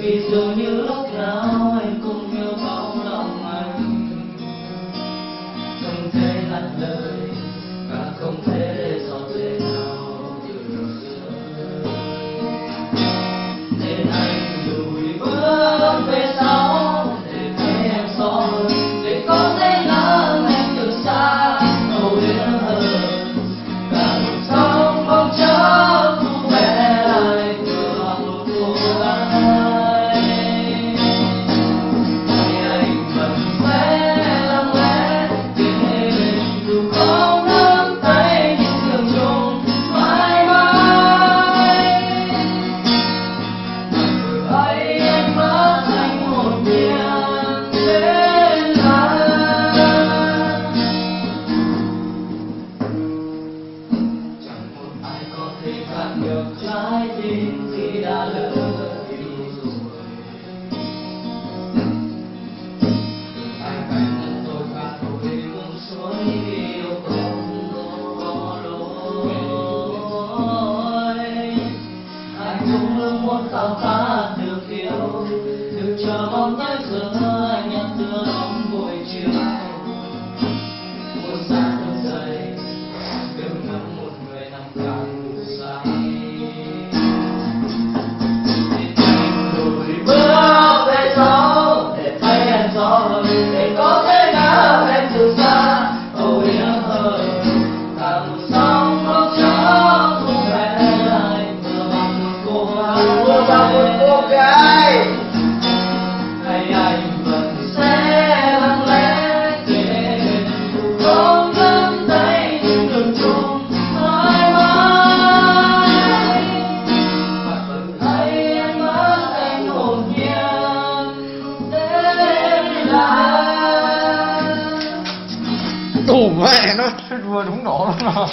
vì dường như lúc nào anh cũng yêu bóng lòng anh, không thể ngắt lời và không thể để giọt lệ nào từ đầu rơi, nên anh lùi bước về sau để thấy em rõ hơn, để có thể ngắm em từ xa âu yếm hơn. Cả một sóng bóng chớp thu bé lại vừa một cô gái, thì anh vẫn sẽ lặng lẽ tiến lên dù không nắm tay nhưng đường chung mãi mãi. Rồi hay em mất anh một niềm đến là chẳng một ai có thể cản được trái tim khi đã lỡ yêu rồi. Anh phải nhận tôi và tôi buông xuôi vì yêu không có lỗi. Anh cũng ước muốn khao khát được yêu, được chờ mong tới giờ anh nhận từ bóng buổi chiều. Một sáng thức dậy được ngắm một người nằm cạnh say, thì anh lùi bước về sau để thấy em rõ hơn, để có thể ngắm em từ xa âu yếm hơn. Cả một sóng bóng chớp thu bé lại vừa bằng một cô gái, hay anh vẫn sẽ lặng lẽ để không nắm tay nhưng đường chung mãi mãi. Và vẫn thấy anh mất anh hồn nhiên đến là Đủ mẹ nó vừa đúng nổ luôn mà.